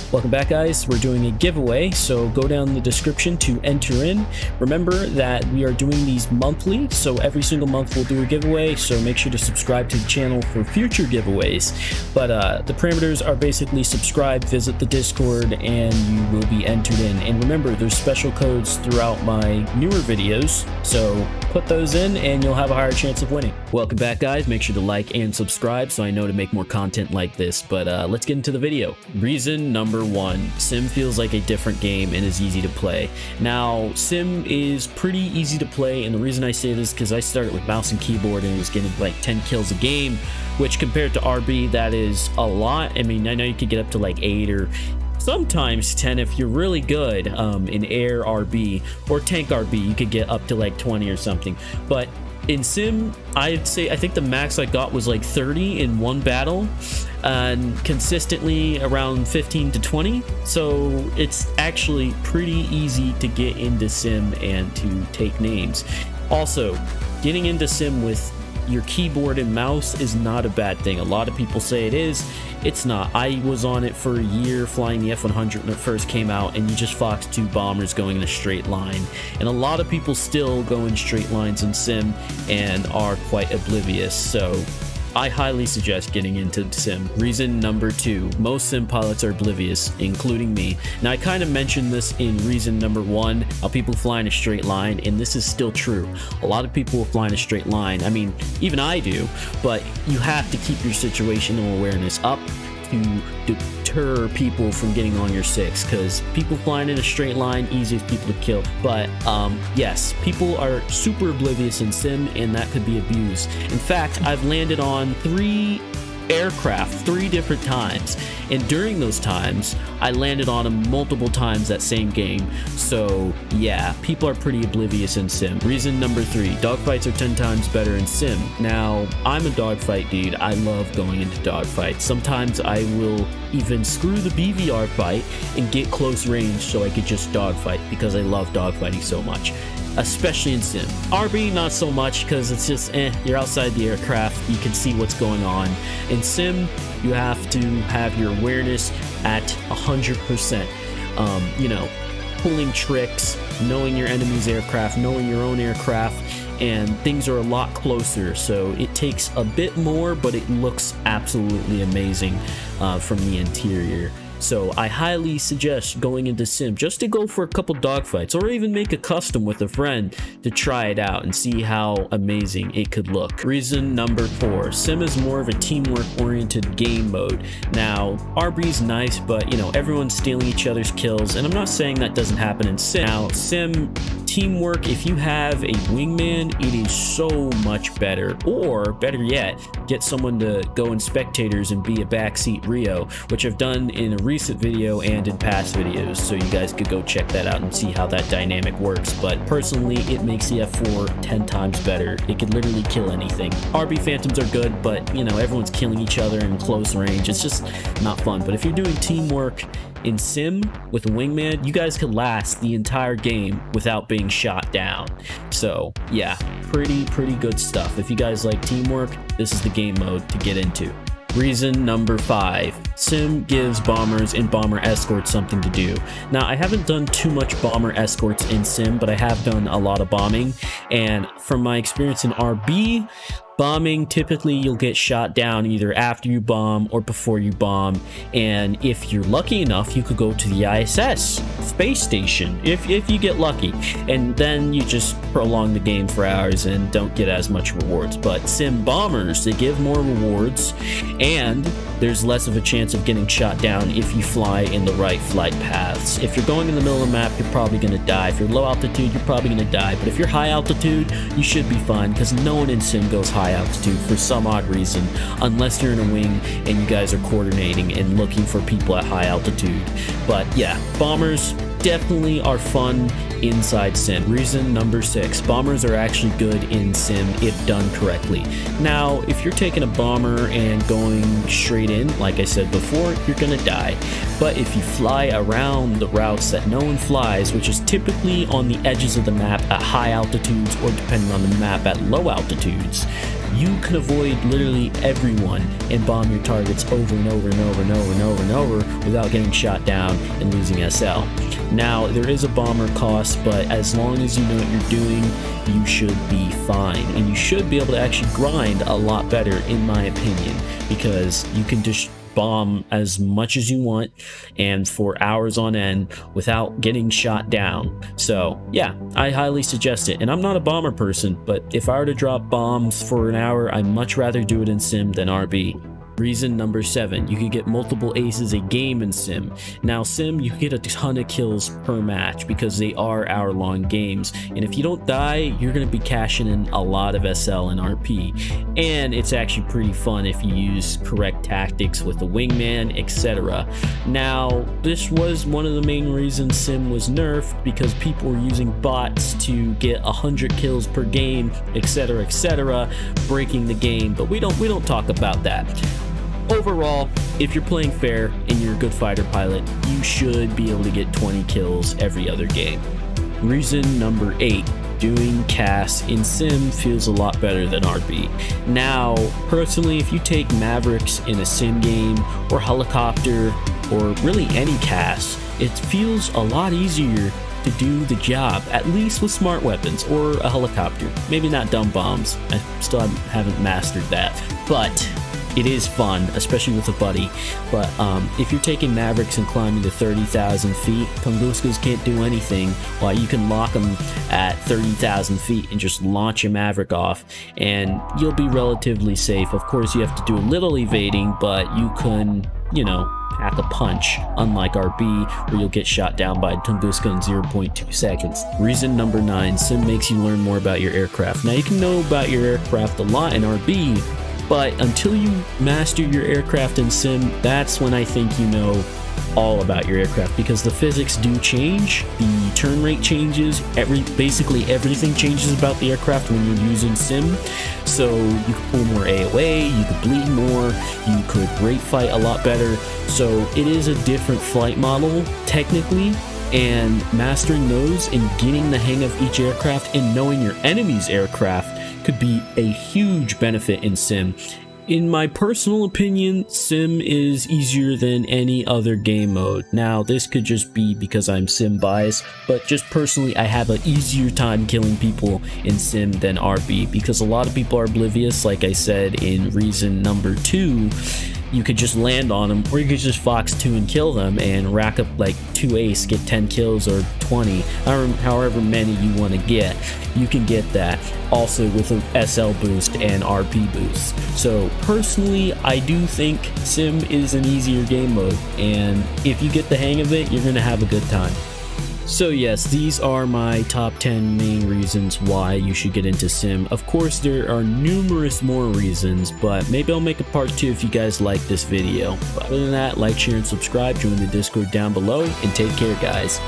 Welcome back, guys. We're doing a giveaway, so go down in the description to enter in. Remember that we are doing these monthly, so every single month we'll do a giveaway, so make sure to subscribe to the channel for future giveaways. But the parameters are basically subscribe, visit the Discord, and you will be entered in. And remember, there's special codes throughout my newer videos, so put those in and you'll have a higher chance of winning. Welcome back, guys. Make sure to like and subscribe so I know to make more content like this. But let's get into the video. Reason number 1, Sim feels like a different game and is easy to play. Now, Sim is pretty easy to play, and the reason I say this is because I started with mouse and keyboard and was getting like 10 kills a game, which compared to RB, that is a lot. I mean, I know you could get up to like 8 or sometimes 10 if you're really good in air RB or tank RB. You could get up to like 20 or something, but in Sim, I think the max I got was like 30 in one battle, and consistently around 15 to 20. So it's actually pretty easy to get into Sim and to take names. Also, getting into Sim with your keyboard and mouse is not a bad thing. A lot of people say it is. It's not. I was on it for a year flying the F-100 when it first came out, and you just fox 2 bombers going in a straight line. And a lot of people still go in straight lines in Sim and are quite oblivious. So I highly suggest getting into Sim. Reason number 2, most Sim pilots are oblivious, including me. Now, I kind of mentioned this in reason number 1, how people fly in a straight line, and this is still true. A lot of people will fly in a straight line. I mean, even I do, but you have to keep your situational awareness up to deter people from getting on your 6, because people flying in a straight line, easiest people to kill. But yes, people are super oblivious in Sim, and that could be abused. In fact, I've landed on 3 aircraft 3 different times, and during those times I landed on them multiple times that same game. So yeah, people are pretty oblivious in Sim. Reason number 3, dogfights are 10 times better in Sim. Now, I'm a dogfight dude. I love going into dogfights. Sometimes I will even screw the BVR fight and get close range so I could just dogfight, because I love dogfighting so much, especially in Sim. RB, not so much, because it's just you're outside the aircraft, you can see what's going on. In Sim, you have to have your awareness at 100%. You know, pulling tricks, knowing your enemy's aircraft, knowing your own aircraft, and things are a lot closer, so it takes a bit more, but it looks absolutely amazing from the interior. So I highly suggest going into Sim just to go for a couple dogfights, or even make a custom with a friend to try it out and see how amazing it could look. Reason number 4, Sim is more of a teamwork oriented game mode. Now, RB's nice, but you know, everyone's stealing each other's kills, and I'm not saying that doesn't happen in Sim. Now, Sim teamwork, if you have a wingman, it is so much better. Or better yet, get someone to go in spectators and be a backseat Rio, which I've done in a recent video and in past videos, so you guys could go check that out and see how that dynamic works. But personally, it makes the F4 10 times better. It could literally kill anything. RB Phantoms are good, but you know, everyone's killing each other in close range. It's just not fun. But if you're doing teamwork in Sim with a wingman, you guys could last the entire game without being shot down. So yeah, pretty good stuff. If you guys like teamwork, this is the game mode to get into. Reason number 5, Sim gives bombers and bomber escorts something to do. Now, I haven't done too much bomber escorts in Sim, but I have done a lot of bombing, and from my experience in RB, bombing, typically you'll get shot down either after you bomb or before you bomb, and if you're lucky enough, you could go to the ISS space station if you get lucky, and then you just prolong the game for hours and don't get as much rewards. But Sim bombers, they give more rewards, and there's less of a chance of getting shot down if you fly in the right flight paths. If you're going in the middle of the map, you're probably going to die. If you're low altitude, you're probably going to die. But if you're high altitude, you should be fine, because no one in Sim goes high altitude for some odd reason, unless you're in a wing and you guys are coordinating and looking for people at high altitude. But yeah, bombers definitely are fun inside Sim. Reason number 6, bombers are actually good in Sim if done correctly. Now, if you're taking a bomber and going straight in, like I said before, you're gonna die. But if you fly around the routes that no one flies, which is typically on the edges of the map at high altitudes or depending on the map at low altitudes, you can avoid literally everyone and bomb your targets over and over and over and over and over and over without getting shot down and losing SL. Now, there is a bomber cost, but as long as you know what you're doing, you should be fine. And you should be able to actually grind a lot better, in my opinion, because you can just bomb as much as you want and for hours on end without getting shot down. So yeah, I highly suggest it. And I'm not a bomber person, but if I were to drop bombs for an hour, I'd much rather do it in sim than RB. Reason number 7, you can get multiple aces a game in sim. Now sim, you get a ton of kills per match because they are hour-long games, and if you don't die, you're going to be cashing in a lot of SL and RP, and it's actually pretty fun if you use correct tactics with the wingman, etc. Now this was one of the main reasons sim was nerfed, because people were using bots to get 100 kills per game, etc., breaking the game, but we don't talk about that. Overall, if you're playing fair and you're a good fighter pilot, you should be able to get 20 kills every other game. Reason number 8, doing CAS in sim feels a lot better than RB. Now, personally, if you take Mavericks in a sim game or helicopter or really any CAS, it feels a lot easier to do the job, at least with smart weapons or a helicopter. Maybe not dumb bombs, I still haven't mastered that, but it is fun, especially with a buddy. But if you're taking Mavericks and climbing to 30,000 feet, Tunguskas can't do anything, while you can lock them at 30,000 feet and just launch a Maverick off, and you'll be relatively safe. Of course, you have to do a little evading, but you can, you know, pack a punch, unlike RB, where you'll get shot down by Tunguska in 0.2 seconds. Reason number 9, sim makes you learn more about your aircraft. Now, you can know about your aircraft a lot in RB, but until you master your aircraft in sim, that's when I think you know all about your aircraft, because the physics do change, the turn rate changes, basically everything changes about the aircraft when you're using sim. So you could pull more AOA, you could bleed more, you could rate fight a lot better. So it is a different flight model technically, and mastering those and getting the hang of each aircraft and knowing your enemy's aircraft could be a huge benefit in sim. In my personal opinion, sim is easier than any other game mode. Now, this could just be because I'm sim biased, but just personally, I have an easier time killing people in sim than RB, because a lot of people are oblivious, like I said in reason number 2. You could just land on them, or you could just Fox 2 and kill them and rack up like 2 ace, get 10 kills or 20, however many you want to get. You can get that also with a SL boost and RP boost. So personally, I do think sim is an easier game mode, and if you get the hang of it, you're going to have a good time. So yes, these are my top 10 main reasons why you should get into sim. Of course, there are numerous more reasons, but maybe I'll make a part 2 if you guys like this video. But other than that, like, share, and subscribe, join the Discord down below, and take care, guys.